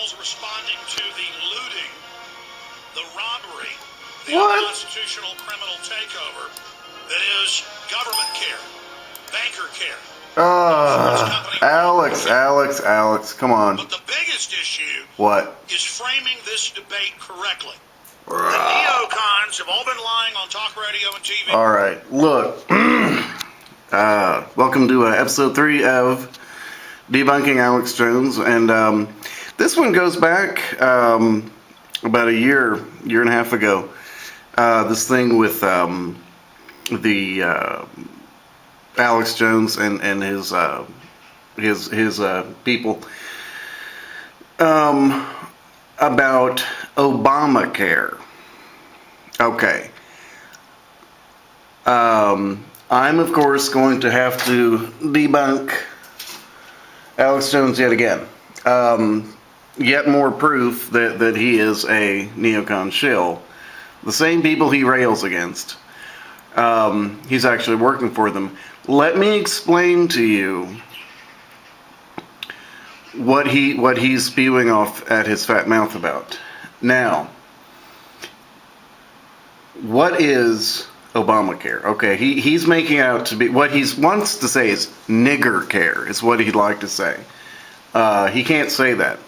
officials responding to the looting, the robbery, the What? unconstitutional criminal takeover that is government care, banker care. Alex, come on. But the biggest issue What? is framing this debate correctly. The neocons have all been lying on talk radio and TV. All right, look. Welcome to episode 3 of Debunking Alex Jones, and this one goes back about a year and a half ago. This thing with the Alex Jones and his people about Obamacare. Okay. I'm of course going to have to debunk Alex Jones yet again. Yet more proof that he is a neocon shill. The same people he rails against. He's actually working for them. Let me explain to you what he's spewing off at his fat mouth about. Now, what is Obamacare? Okay, he's making out to be, what he wants to say is nigger care, is what he'd like to say. He can't say that.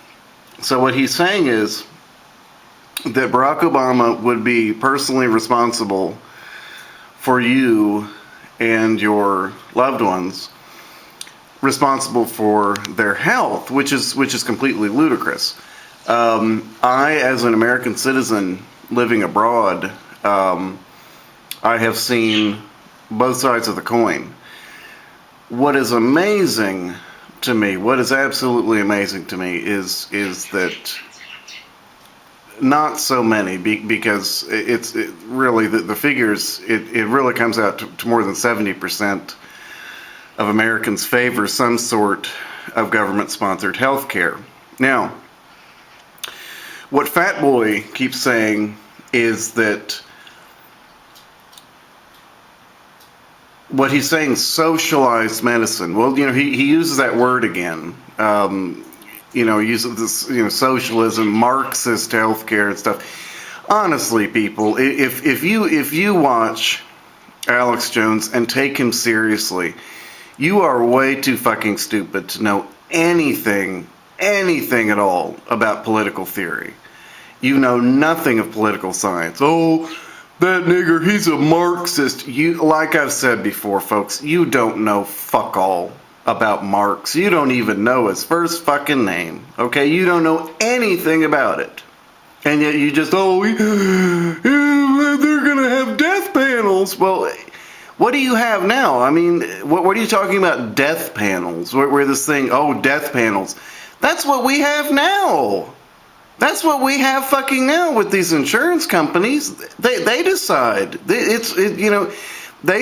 So what he's saying is that Barack Obama would be personally responsible for you and your loved ones, responsible for their health, which is completely ludicrous. I, as an American citizen living abroad, I have seen both sides of the coin. What is amazing to me, what is absolutely amazing to me, is that not so many, because it really, the figures, it really comes out to more than 70% of Americans favor some sort of government-sponsored health care. Now, what Fat Boy keeps saying is that what he's saying, socialized medicine. Well, he uses that word again. He uses this, socialism, Marxist healthcare and stuff. Honestly, people, if you watch Alex Jones and take him seriously, you are way too fucking stupid to know anything at all about political theory. You know nothing of political science. Oh, that nigger, he's a Marxist. Like I've said before, folks, you don't know fuck all about Marx. You don't even know his first fucking name. Okay, you don't know anything about it. And yet you just, they're gonna have death panels. Well, what do you have now? I mean, what are you talking about, death panels? Where this thing, death panels. That's what we have now. That's what we have fucking now with these insurance companies. They decide. They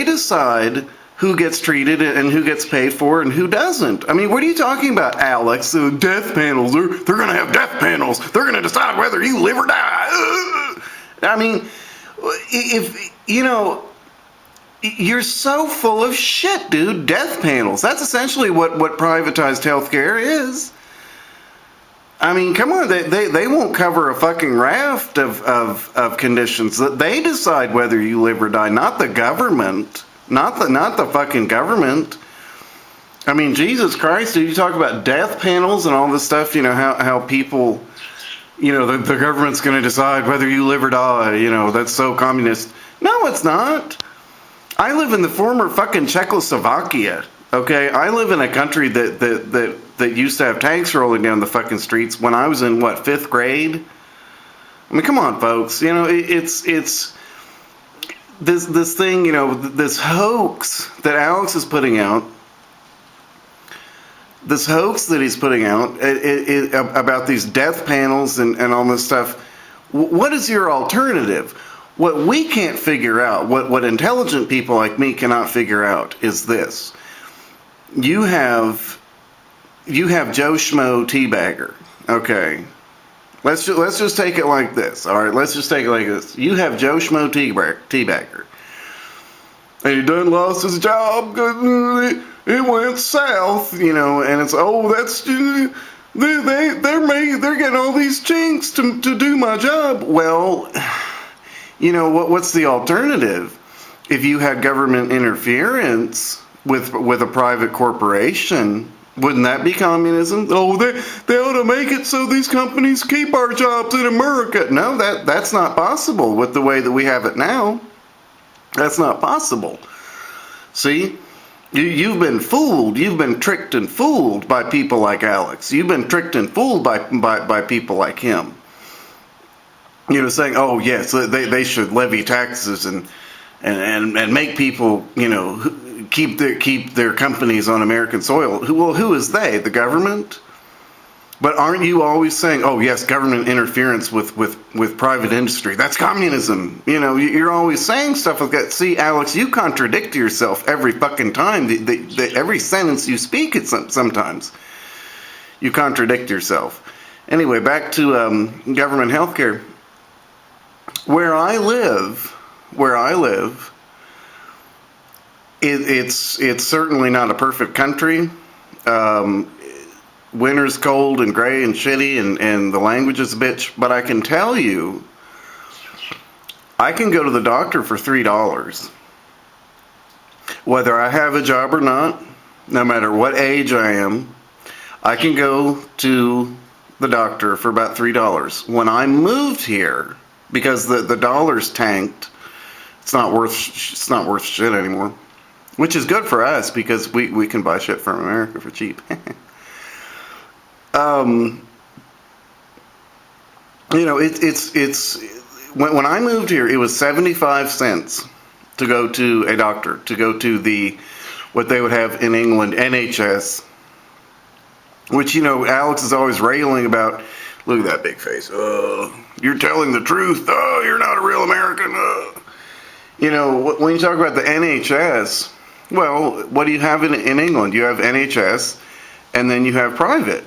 decide who gets treated and who gets paid for and who doesn't. I mean, what are you talking about, Alex? Death panels. They're going to have death panels. They're going to decide whether you live or die. I mean, you're so full of shit, dude. Death panels. That's essentially what privatized healthcare is. I mean, come on, they won't cover a fucking raft of conditions. They decide whether you live or die, not the government. Not the fucking government. I mean, Jesus Christ, dude, you talk about death panels and all this stuff, how people, the government's going to decide whether you live or die, that's so communist. No, it's not. I live in the former fucking Czechoslovakia, okay? I live in a country that used to have tanks rolling down the fucking streets when I was in, 5th grade? I mean, come on, folks. It's this thing, this hoax that Alex is putting out, this hoax that he's putting out about these death panels and all this stuff. What is your alternative? What we can't figure out, what intelligent people like me cannot figure out, is this. You have Joe Schmo Teabagger, okay? Let's just take it like this, all right? Let's just take it like this. You have Joe Schmo Teabagger, and he done lost his job because it went south, and it's, They're getting all these chinks to do my job. Well, what's the alternative? If you had government interference with a private corporation, wouldn't that be communism? Oh, they ought to make it so these companies keep our jobs in America. No, that's not possible with the way that we have it now. That's not possible. See? You've been fooled. You've been tricked and fooled by people like Alex. You've been tricked and fooled by people like him. Saying, oh yes, they should levy taxes and make people, keep their companies on American soil. Who is they? The government? But aren't you always saying, oh yes, government interference with private industry? That's communism. You're always saying stuff like that. See, Alex, you contradict yourself every fucking time. Every sentence you speak, sometimes you contradict yourself. Anyway, back to government healthcare. Where I live, it's certainly not a perfect country. Winter's cold and gray and shitty, and the language is a bitch. But I can tell you, I can go to the doctor for $3. Whether I have a job or not, no matter what age I am, I can go to the doctor for about $3. When I moved here, because the dollar's tanked, it's not worth shit anymore. Which is good for us because we can buy shit from America for cheap. It's when I moved here, it was 75 cents to go to a doctor, to go to what they would have in England, NHS, which, Alex is always railing about. Look at that big face. You're telling the truth. Oh, you're not a real American. When you talk about the NHS, well, what do you have in England? You have NHS, and then you have private.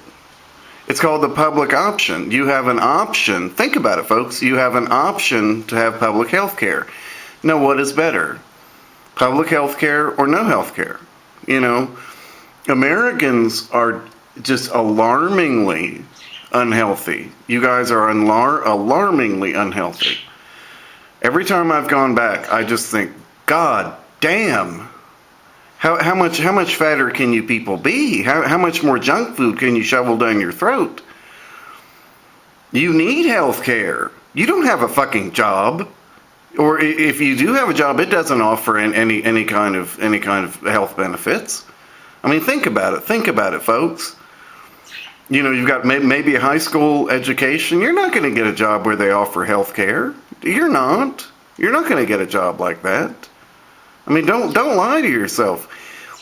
It's called the public option. You have an option. Think about it, folks. You have an option to have public health care. Now, what is better? Public health care or no health care? Americans are just alarmingly unhealthy. You guys are alarmingly unhealthy. Every time I've gone back, I just think, God damn. How much fatter can you people be? How much more junk food can you shovel down your throat? You need health care. You don't have a fucking job, or if you do have a job, it doesn't offer any kind of health benefits. I mean, think about it. Think about it, folks. You've got maybe a high school education. You're not going to get a job where they offer health care. You're not going to get a job like that. I mean, don't lie to yourself.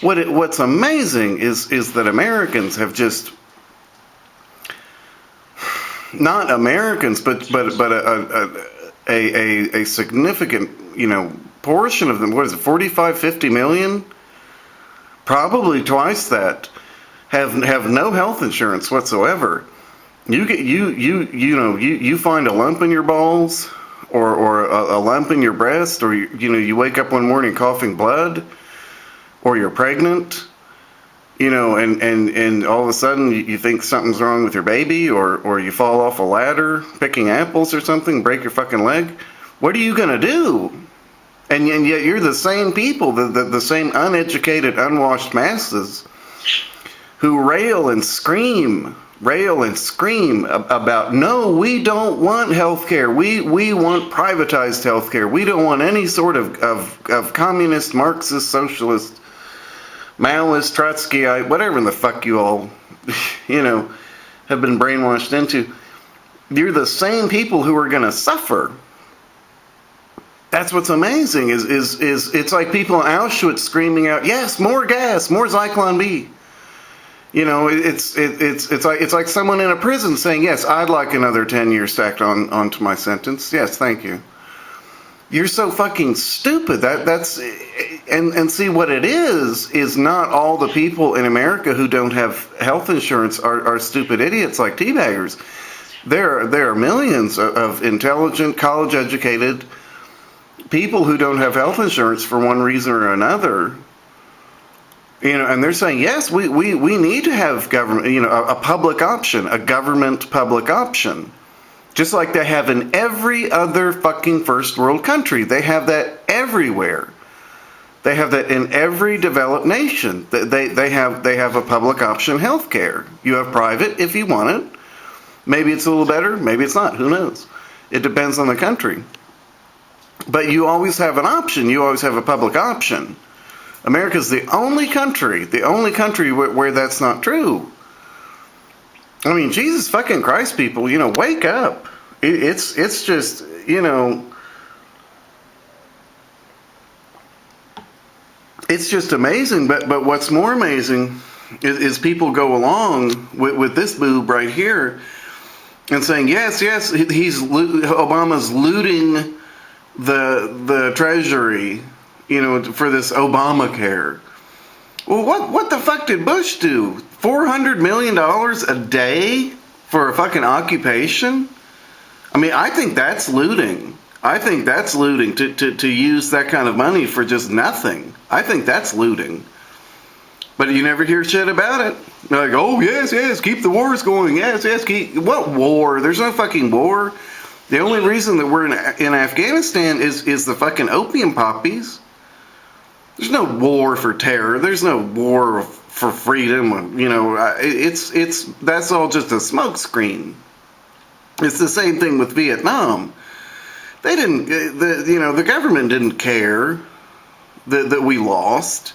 What's amazing is that Americans have just, not Americans, but a significant portion of them. What is it? 45, 50 million? Probably twice that have no health insurance whatsoever. You find a lump in your balls, or a lump in your breast, or you wake up one morning coughing blood, or you're pregnant, and all of a sudden you think something's wrong with your baby, or you fall off a ladder picking apples or something, break your fucking leg. What are you gonna do? And yet you're the same people, the same uneducated, unwashed masses who rail and scream about, no, we don't want health care. We want privatized health care. We don't want any sort of communist, Marxist, socialist, Maoist, Trotskyite, whatever the fuck you all, have been brainwashed into. You're the same people who are going to suffer. That's what's amazing is it's like people in Auschwitz screaming out, yes, more gas, more Zyklon B. It's like someone in a prison saying, yes, I'd like another 10 years stacked onto my sentence. Yes, thank you. You're so fucking stupid. That's and see, what it is not all the people in America who don't have health insurance are stupid idiots like teabaggers. There are millions of intelligent, college-educated people who don't have health insurance for one reason or another. And they're saying, yes, we need to have government, a public option, a government public option. Just like they have in every other fucking first world country. They have that everywhere. They have that in every developed nation. They have a public option healthcare. You have private if you want it. Maybe it's a little better, maybe it's not. Who knows? It depends on the country. But you always have an option. You always have a public option. America's the only country where that's not true. I mean, Jesus fucking Christ, people, wake up. It's just, it's just amazing. But what's more amazing is people go along with this boob right here and saying, yes, Obama's looting the Treasury, for this Obamacare. Well, what the fuck did Bush do? $400 million a day for a fucking occupation? I mean, I think that's looting. I think that's looting to use that kind of money for just nothing. I think that's looting. But you never hear shit about it. They're like, oh, yes, keep the wars going. Yes, keep... What war? There's no fucking war. The only reason that we're in Afghanistan is the fucking opium poppies. There's no war for terror. There's no war for freedom. It's that's all just a smokescreen. It's the same thing with Vietnam. They didn't, the government didn't care that we lost.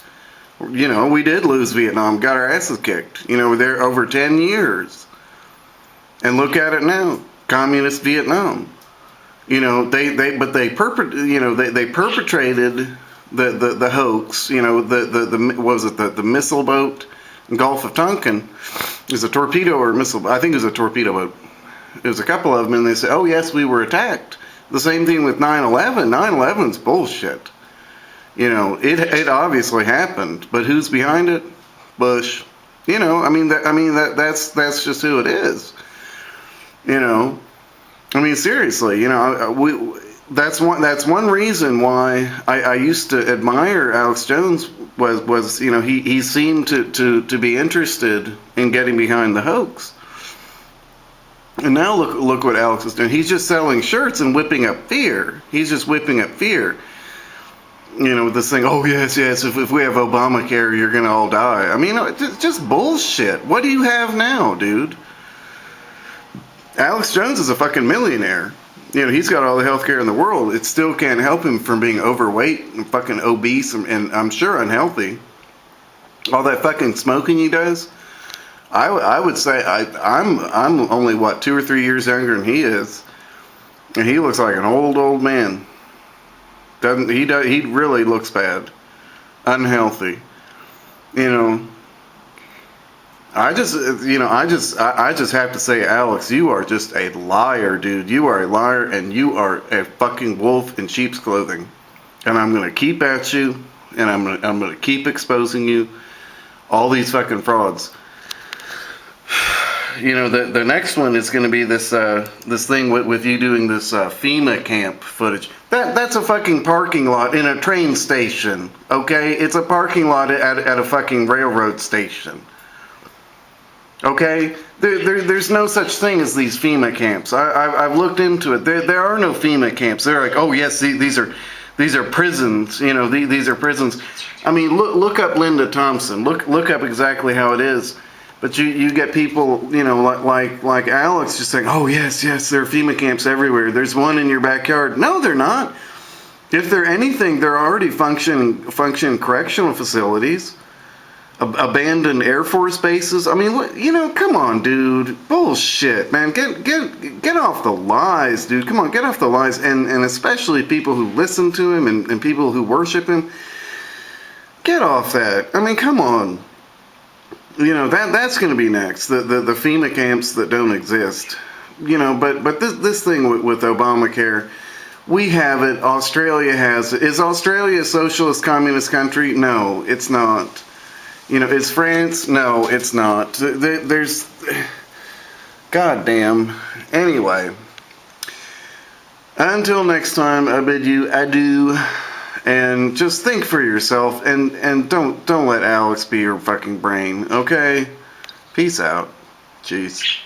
We did lose Vietnam, got our asses kicked. We're there over 10 years. And look at it now, communist Vietnam. They perpetrated the hoax. What was it, the missile boat in Gulf of Tonkin? It was a torpedo or missile. I think it was a torpedo boat. It was a couple of them, and they said, oh yes, we were attacked. The same thing with 9/11. 9/11's bullshit. It obviously happened, but who's behind it? Bush. That's just who it is. Seriously. That's one reason why I used to admire Alex Jones was he seemed to be interested in getting behind the hoax. And now look what Alex is doing. He's just selling shirts and whipping up fear. He's just whipping up fear. With this thing, oh yes, if we have Obamacare, you're gonna all die. I mean, it's just bullshit. What do you have now, dude? Alex Jones is a fucking millionaire. He's got all the healthcare in the world. It still can't help him from being overweight and fucking obese and I'm sure unhealthy. All that fucking smoking he does. I would say I'm only 2 or 3 years younger than he is, and he looks like an old man. Doesn't he? He really looks bad, unhealthy. I just have to say, Alex, you are just a liar, dude. You are a liar, and you are a fucking wolf in sheep's clothing. And I'm gonna keep at you, and I'm gonna keep exposing you. All these fucking frauds. The next one is going to be this thing with you doing this FEMA camp footage. That's a fucking parking lot in a train station. Okay, it's a parking lot at a fucking railroad station. Okay, there's no such thing as these FEMA camps. I've looked into it. There are no FEMA camps. They're like, oh yes, these are prisons. These are prisons. I mean, look up Linda Thompson. Look up exactly how it is. But you get people, like Alex just saying, oh, yes, there are FEMA camps everywhere. There's one in your backyard. No, they're not. If they're anything, they're already functioning correctional facilities, abandoned Air Force bases. I mean, come on, dude. Bullshit, man. Get off the lies, dude. Come on, get off the lies. And especially people who listen to him and people who worship him. Get off that. I mean, come on. That's going to be next. The FEMA camps that don't exist. But this thing with Obamacare, we have it. Australia has it. Is Australia a socialist communist country? No, it's not. Is France? No, it's not. There's... God damn. Anyway. Until next time, I bid you adieu. And just think for yourself, and don't let Alex be your fucking brain, okay? Peace out. Jeez.